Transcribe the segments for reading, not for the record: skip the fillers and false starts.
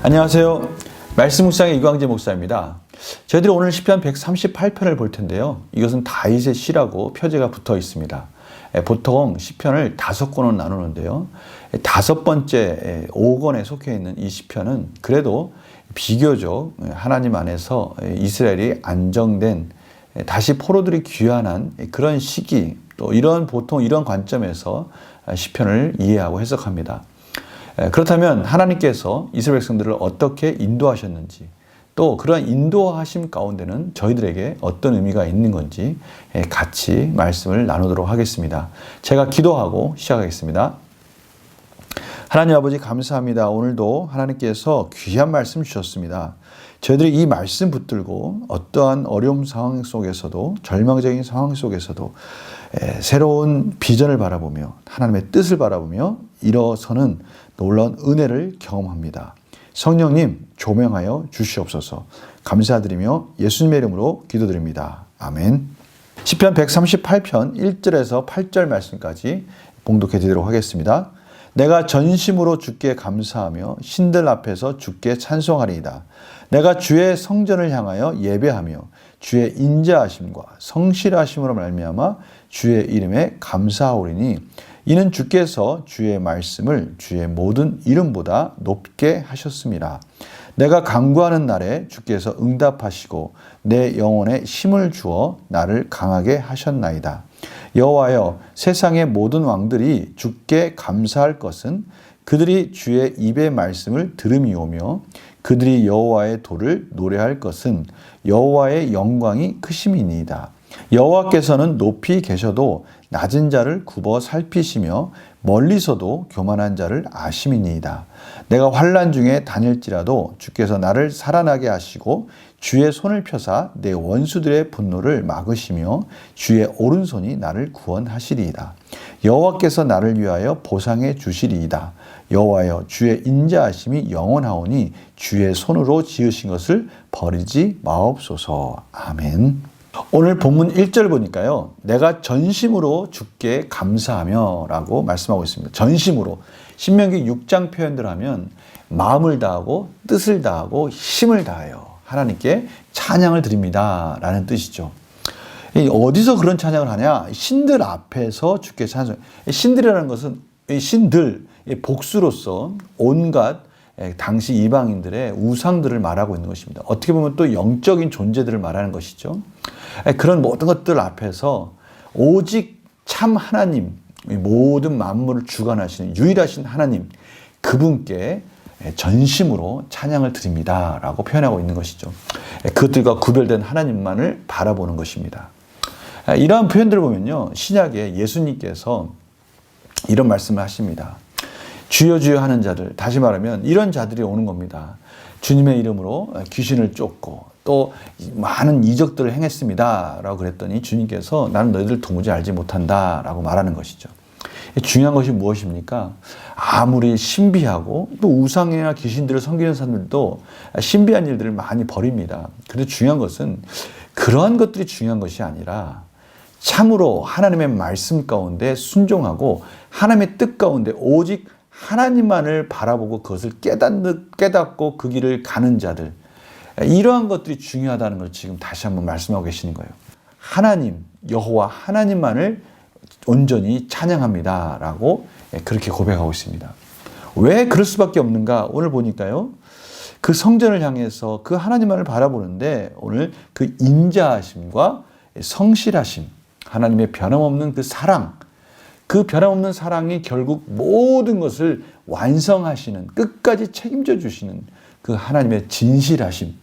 안녕하세요. 말씀 묵상의 이광재 목사입니다. 저희들이 오늘 시편 138편을 볼 텐데요. 이것은 다윗의 시라고 표제가 붙어 있습니다. 보통 시편을 5권으로 나누는데요. 5번째 5권에 속해 있는 이 시편은 그래도 비교적 하나님 안에서 이스라엘이 안정된, 다시 포로들이 귀환한 그런 시기, 또 보통 이런 관점에서 시편을 이해하고 해석합니다. 그렇다면 하나님께서 이스라엘 백성들을 어떻게 인도하셨는지, 또 그러한 인도하심 가운데는 저희들에게 어떤 의미가 있는 건지 같이 말씀을 나누도록 하겠습니다. 제가 기도하고 시작하겠습니다. 하나님 아버지 감사합니다. 오늘도 하나님께서 귀한 말씀 주셨습니다. 저희들이 이 말씀 붙들고 어떠한 어려움 상황 속에서도, 절망적인 상황 속에서도 새로운 비전을 바라보며 하나님의 뜻을 바라보며 일어서는 놀라운 은혜를 경험합니다. 성령님 조명하여 주시옵소서. 감사드리며 예수님의 이름으로 기도드립니다. 아멘. 시편 138편 1절에서 8절 말씀까지 봉독해 드리도록 하겠습니다. 내가 전심으로 주께 감사하며 신들 앞에서 주께 찬송하리이다. 내가 주의 성전을 향하여 예배하며 주의 인자하심과 성실하심으로 말미암아 주의 이름에 감사하오리니 이는 주께서 주의 말씀을 주의 모든 이름보다 높게 하셨습니다. 내가 간구하는 날에 주께서 응답하시고 내 영혼에 힘을 주어 나를 강하게 하셨나이다. 여호와여, 세상의 모든 왕들이 주께 감사할 것은 그들이 주의 입의 말씀을 들음이오며 그들이 여호와의 도를 노래할 것은 여호와의 영광이 크심이니이다. 여호와께서는 높이 계셔도 낮은 자를 굽어 살피시며 멀리서도 교만한 자를 아심이니이다. 내가 환난 중에 다닐지라도 주께서 나를 살아나게 하시고 주의 손을 펴사 내 원수들의 분노를 막으시며 주의 오른손이 나를 구원하시리이다. 여호와께서 나를 위하여 보상해 주시리이다. 여호와여, 주의 인자하심이 영원하오니 주의 손으로 지으신 것을 버리지 마옵소서. 아멘. 오늘 본문 1절 보니까요, 내가 전심으로 주께 감사하며 라고 말씀하고 있습니다. 전심으로. 신명기 6장 표현들 하면 마음을 다하고 뜻을 다하고 힘을 다하여 하나님께 찬양을 드립니다 라는 뜻이죠. 어디서 그런 찬양을 하냐? 신들 앞에서 주께 찬송. 신들이라는 것은 신들, 복수로서 온갖 당시 이방인들의 우상들을 말하고 있는 것입니다. 어떻게 보면 또 영적인 존재들을 말하는 것이죠. 그런 모든 것들 앞에서 오직 참 하나님, 모든 만물을 주관하시는 유일하신 하나님, 그분께 전심으로 찬양을 드립니다 라고 표현하고 있는 것이죠. 그것들과 구별된 하나님만을 바라보는 것입니다. 이러한 표현들을 보면요, 신약에 예수님께서 이런 말씀을 하십니다. 주여 주여 하는 자들, 다시 말하면 이런 자들이 오는 겁니다. 주님의 이름으로 귀신을 쫓고 또 많은 이적들을 행했습니다 라고 그랬더니 주님께서 나는 너희들 도무지 알지 못한다 라고 말하는 것이죠. 중요한 것이 무엇입니까? 아무리 신비하고 또 우상이나 귀신들을 섬기는 사람들도 신비한 일들을 많이 벌입니다. 그런데 중요한 것은 그러한 것들이 중요한 것이 아니라 참으로 하나님의 말씀 가운데 순종하고 하나님의 뜻 가운데 오직 하나님만을 바라보고 그것을 깨닫고 그 길을 가는 자들, 이러한 것들이 중요하다는 걸 지금 다시 한번 말씀하고 계시는 거예요. 하나님, 여호와 하나님만을 온전히 찬양합니다 라고 그렇게 고백하고 있습니다. 왜 그럴 수밖에 없는가? 오늘 보니까요, 그 성전을 향해서 그 하나님만을 바라보는데 오늘 그 인자하심과 성실하심, 하나님의 변함없는 그 사랑, 그 변함없는 사랑이 결국 모든 것을 완성하시는, 끝까지 책임져 주시는 그 하나님의 진실하심,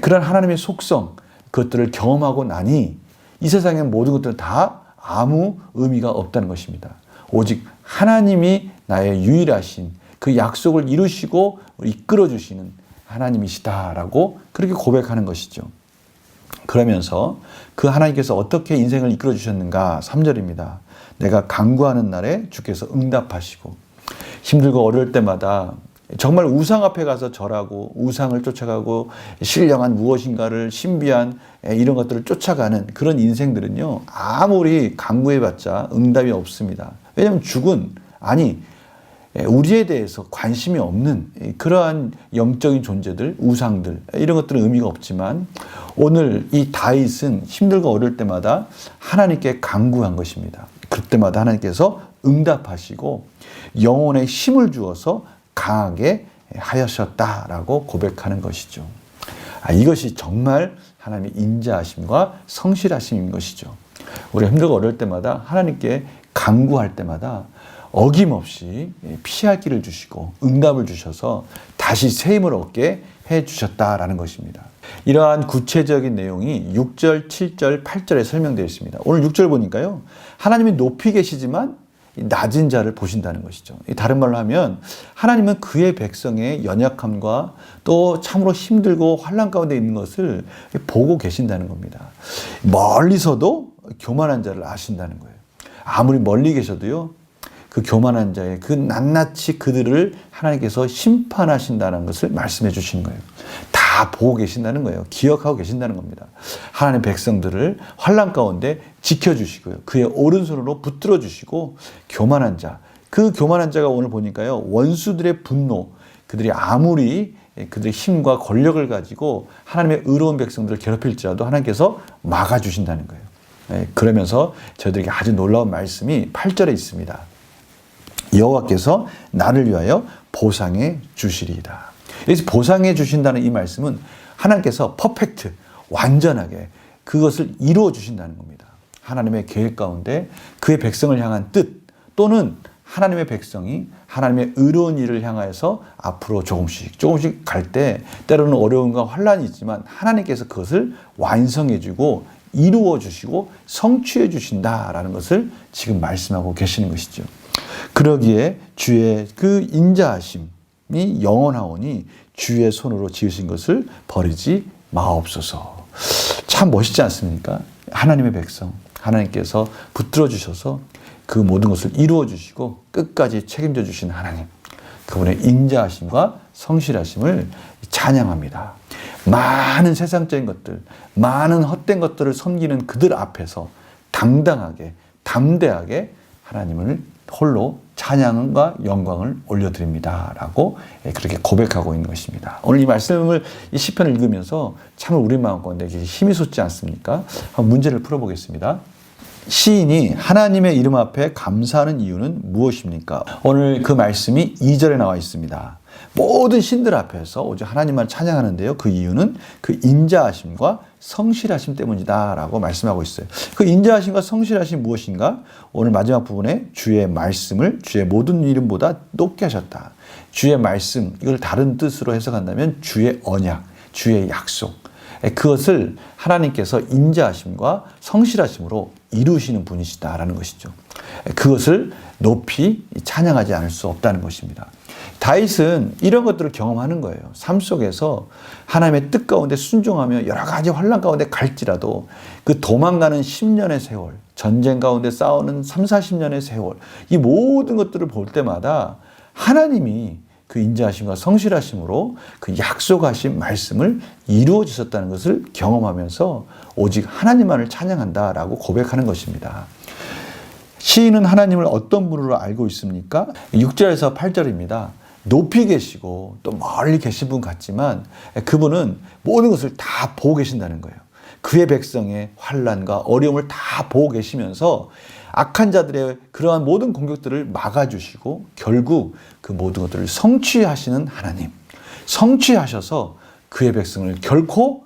그런 하나님의 속성, 그것들을 경험하고 나니 이 세상의 모든 것들은 다 아무 의미가 없다는 것입니다. 오직 하나님이 나의 유일하신 그 약속을 이루시고 이끌어 주시는 하나님이시다라고 그렇게 고백하는 것이죠. 그러면서 그 하나님께서 어떻게 인생을 이끌어 주셨는가? 3절입니다. 내가 간구하는 날에 주께서 응답하시고, 힘들고 어려울 때마다 정말 우상 앞에 가서 절하고 우상을 쫓아가고 신령한 무엇인가를 신비한 이런 것들을 쫓아가는 그런 인생들은요, 아무리 강구해봤자 응답이 없습니다. 왜냐하면 죽은, 아니 우리에 대해서 관심이 없는 그러한 영적인 존재들, 우상들, 이런 것들은 의미가 없지만 오늘 이 다윗은 힘들고 어려울 때마다 하나님께 간구한 것입니다. 그때마다 하나님께서 응답하시고 영혼에 힘을 주어서 강하게 하셨다라고 고백하는 것이죠. 이것이 정말 하나님의 인자하심과 성실하심인 것이죠. 우리가 힘들고 어려울 때마다 하나님께 간구할 때마다 어김없이 피할 길을 주시고 응답을 주셔서 다시 새 힘을 얻게 해주셨다라는 것입니다. 이러한 구체적인 내용이 6절, 7절, 8절에 설명되어 있습니다. 오늘 6절 보니까요, 하나님이 높이 계시지만 낮은 자를 보신다는 것이죠. 다른 말로 하면 하나님은 그의 백성의 연약함과 또 참으로 힘들고 환난 가운데 있는 것을 보고 계신다는 겁니다. 멀리서도 교만한 자를 아신다는 거예요. 아무리 멀리 계셔도요, 그 교만한 자의 그 낱낱이 그들을 하나님께서 심판하신다는 것을 말씀해 주시는 거예요. 다 보고 계신다는 거예요. 기억하고 계신다는 겁니다. 하나님 백성들을 환난 가운데 지켜주시고요. 그의 오른손으로 붙들어 주시고 교만한 자, 그 교만한 자가 오늘 보니까요, 원수들의 분노, 그들이 아무리 그들의 힘과 권력을 가지고 하나님의 의로운 백성들을 괴롭힐지라도 하나님께서 막아주신다는 거예요. 그러면서 저희들에게 아주 놀라운 말씀이 8절에 있습니다. 여호와께서 나를 위하여 보상해 주시리이다. 여기서 보상해 주신다는 이 말씀은 하나님께서 퍼펙트, 완전하게 그것을 이루어 주신다는 겁니다. 하나님의 계획 가운데 그의 백성을 향한 뜻, 또는 하나님의 백성이 하나님의 의로운 일을 향하여서 앞으로 조금씩 갈 때 때로는 어려움과 환란이 있지만 하나님께서 그것을 완성해 주고 이루어 주시고 성취해 주신다라는 것을 지금 말씀하고 계시는 것이죠. 그러기에 주의 그 인자하심이 영원하오니 주의 손으로 지으신 것을 버리지 마옵소서. 참 멋있지 않습니까? 하나님의 백성, 하나님께서 붙들어 주셔서 그 모든 것을 이루어 주시고 끝까지 책임져 주신 하나님, 그분의 인자하심과 성실하심을 찬양합니다. 많은 세상적인 것들, 많은 헛된 것들을 섬기는 그들 앞에서 당당하게, 담대하게 하나님을 홀로 찬양과 영광을 올려드립니다 라고 그렇게 고백하고 있는 것입니다. 오늘 이 말씀을, 이 시편을 읽으면서 참 우리 마음 가운데 힘이 솟지 않습니까? 한번 문제를 풀어보겠습니다. 시인이 하나님의 이름 앞에 감사하는 이유는 무엇입니까? 오늘 그 말씀이 2절에 나와 있습니다. 모든 신들 앞에서 오직 하나님만 찬양하는데요, 그 이유는 그 인자하심과 성실하심 때문이다 라고 말씀하고 있어요. 그 인자하심과 성실하심 무엇인가? 오늘 마지막 부분에 주의 말씀을 주의 모든 이름보다 높게 하셨다. 주의 말씀, 이걸 다른 뜻으로 해석한다면 주의 언약, 주의 약속, 그것을 하나님께서 인자하심과 성실하심으로 이루시는 분이시다라는 것이죠. 그것을 높이 찬양하지 않을 수 없다는 것입니다. 다윗은 이런 것들을 경험하는 거예요. 삶 속에서 하나님의 뜻 가운데 순종하며 여러 가지 환난 가운데 갈지라도 그 도망가는 10년의 세월, 전쟁 가운데 싸우는 3, 40년의 세월, 이 모든 것들을 볼 때마다 하나님이 그 인자하심과 성실하심으로 그 약속하신 말씀을 이루어 주셨다는 것을 경험하면서 오직 하나님만을 찬양한다라고 고백하는 것입니다. 시인은 하나님을 어떤 분으로 알고 있습니까? 6절에서 8절입니다. 높이 계시고 또 멀리 계신 분 같지만 그분은 모든 것을 다 보고 계신다는 거예요. 그의 백성의 환난과 어려움을 다 보고 계시면서 악한 자들의 그러한 모든 공격들을 막아주시고 결국 그 모든 것들을 성취하시는 하나님, 성취하셔서 그의 백성을 결코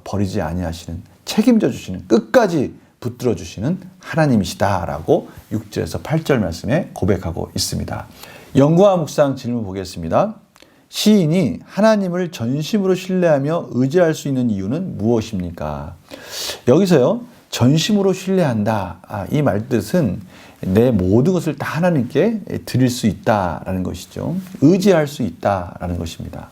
버리지 아니하시는, 책임져 주시는, 끝까지 붙들어 주시는 하나님이시다라고 6절에서 8절 말씀에 고백하고 있습니다. 연구와 묵상 질문 보겠습니다. 시인이 하나님을 전심으로 신뢰하며 의지할 수 있는 이유는 무엇입니까? 여기서요, 전심으로 신뢰한다. 이 말뜻은 내 모든 것을 다 하나님께 드릴 수 있다라는 것이죠. 의지할 수 있다라는 것입니다.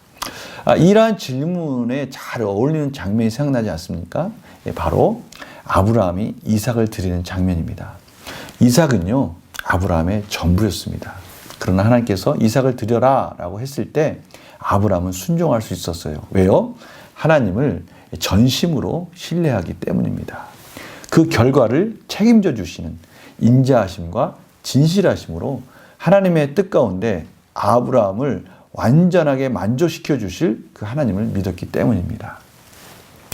이러한 질문에 잘 어울리는 장면이 생각나지 않습니까? 바로 아브라함이 이삭을 드리는 장면입니다. 이삭은요, 아브라함의 전부였습니다. 그러나 하나님께서 이삭을 드려라 라고 했을 때 아브라함은 순종할 수 있었어요. 왜요? 하나님을 전심으로 신뢰하기 때문입니다. 그 결과를 책임져 주시는 인자하심과 진실하심으로 하나님의 뜻 가운데 아브라함을 완전하게 만족시켜 주실 그 하나님을 믿었기 때문입니다.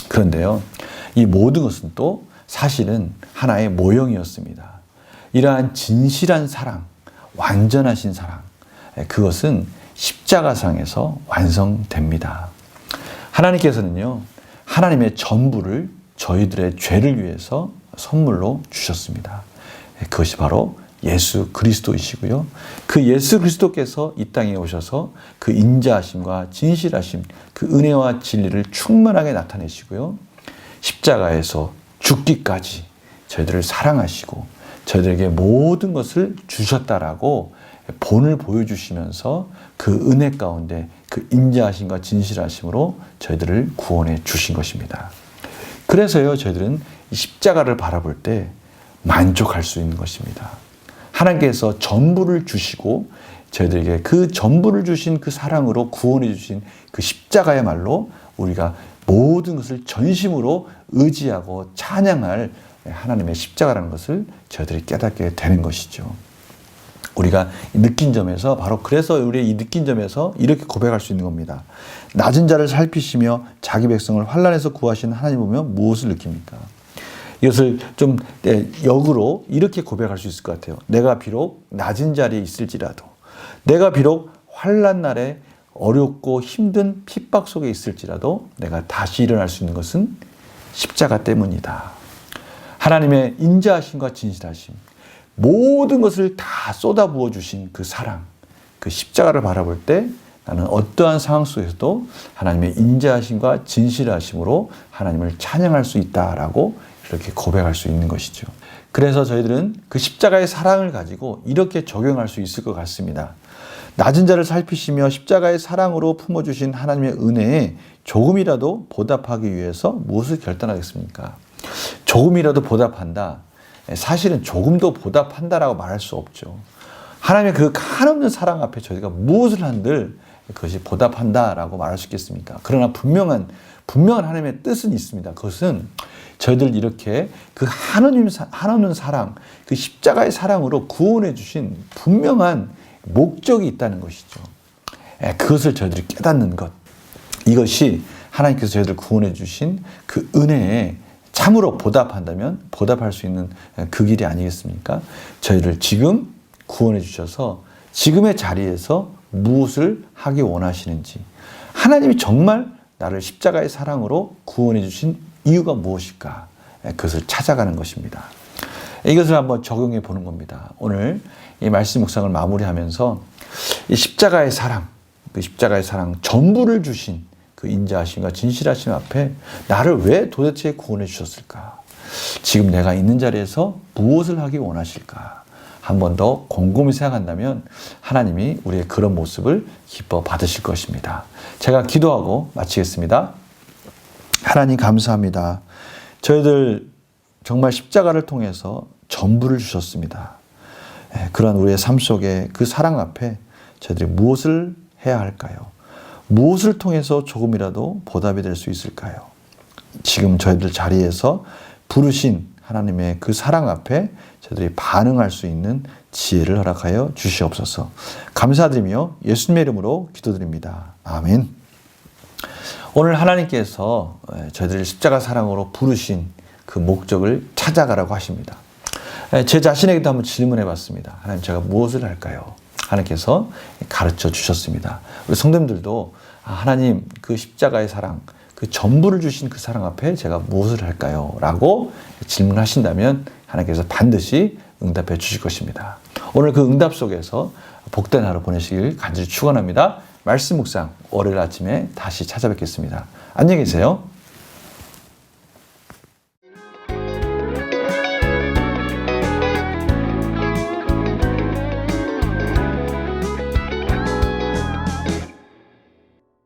그런데요, 이 모든 것은 또 사실은 하나의 모형이었습니다. 이러한 진실한 사랑, 완전하신 사랑, 그것은 십자가상에서 완성됩니다. 하나님께서는요, 하나님의 전부를 저희들의 죄를 위해서 선물로 주셨습니다. 그것이 바로 예수 그리스도이시고요. 그 예수 그리스도께서 이 땅에 오셔서 그 인자하심과 진실하심, 그 은혜와 진리를 충만하게 나타내시고요. 십자가에서 죽기까지 저희들을 사랑하시고 저희들에게 모든 것을 주셨다라고 본을 보여주시면서 그 은혜 가운데 그 인자하심과 진실하심으로 저희들을 구원해 주신 것입니다. 그래서요, 저희들은 이 십자가를 바라볼 때 만족할 수 있는 것입니다. 하나님께서 전부를 주시고 저희들에게 그 전부를 주신 그 사랑으로 구원해 주신 그 십자가야말로 우리가 모든 것을 전심으로 의지하고 찬양할 하나님의 십자가라는 것을 저희들이 깨닫게 되는 것이죠. 우리가 느낀 점에서 바로 그래서 우리의 이 느낀 점에서 이렇게 고백할 수 있는 겁니다. 낮은 자를 살피시며 자기 백성을 환난에서 구하시는 하나님 보면 무엇을 느낍니까? 이것을 좀 역으로 이렇게 고백할 수 있을 것 같아요. 내가 비록 낮은 자리에 있을지라도, 내가 비록 환난 날에 어렵고 힘든 핍박 속에 있을지라도 내가 다시 일어날 수 있는 것은 십자가 때문이다. 하나님의 인자하심과 진실하심, 모든 것을 다 쏟아부어 주신 그 사랑, 그 십자가를 바라볼 때 나는 어떠한 상황 속에서도 하나님의 인자하심과 진실하심으로 하나님을 찬양할 수 있다라고 이렇게 고백할 수 있는 것이죠. 그래서 저희들은 그 십자가의 사랑을 가지고 이렇게 적용할 수 있을 것 같습니다. 낮은 자를 살피시며 십자가의 사랑으로 품어주신 하나님의 은혜에 조금이라도 보답하기 위해서 무엇을 결단하겠습니까? 조금이라도 보답한다. 사실은 조금도 보답한다라고 말할 수 없죠. 하나님의 그 한없는 사랑 앞에 저희가 무엇을 한들 그것이 보답한다라고 말할 수 있겠습니까? 그러나 분명한 하나님의 뜻은 있습니다. 그것은 저희들 이렇게 그 한없는 사랑, 그 십자가의 사랑으로 구원해 주신 분명한 목적이 있다는 것이죠. 그것을 저희들이 깨닫는 것. 이것이 하나님께서 저희들을 구원해 주신 그 은혜에 참으로 보답한다면 보답할 수 있는 그 길이 아니겠습니까? 저희를 지금 구원해 주셔서 지금의 자리에서 무엇을 하기 원하시는지, 하나님이 정말 나를 십자가의 사랑으로 구원해 주신 이유가 무엇일까? 그것을 찾아가는 것입니다. 이것을 한번 적용해 보는 겁니다. 오늘 이 말씀 묵상을 마무리하면서 이 십자가의 사랑, 그 십자가의 사랑 전부를 주신 그 인자하심과 진실하심 앞에 나를 왜 도대체 구원해 주셨을까? 지금 내가 있는 자리에서 무엇을 하기 원하실까? 한 번 더 곰곰이 생각한다면 하나님이 우리의 그런 모습을 기뻐 받으실 것입니다. 제가 기도하고 마치겠습니다. 하나님 감사합니다. 저희들 정말 십자가를 통해서 전부를 주셨습니다. 그런 우리의 삶 속에 그 사랑 앞에 저희들이 무엇을 해야 할까요? 무엇을 통해서 조금이라도 보답이 될 수 있을까요? 지금 저희들 자리에서 부르신 하나님의 그 사랑 앞에 저희들이 반응할 수 있는 지혜를 허락하여 주시옵소서. 감사드리며 예수님의 이름으로 기도드립니다. 아멘. 오늘 하나님께서 저희들을 십자가 사랑으로 부르신 그 목적을 찾아가라고 하십니다. 제 자신에게도 한번 질문해 봤습니다. 하나님, 제가 무엇을 할까요? 하나님께서 가르쳐 주셨습니다. 우리 성도님들도 하나님 그 십자가의 사랑, 그 전부를 주신 그 사랑 앞에 제가 무엇을 할까요? 라고 질문하신다면 하나님께서 반드시 응답해 주실 것입니다. 오늘 그 응답 속에서 복된 하루 보내시길 간절히 축원합니다. 말씀 묵상 월요일 아침에 다시 찾아뵙겠습니다. 안녕히 계세요.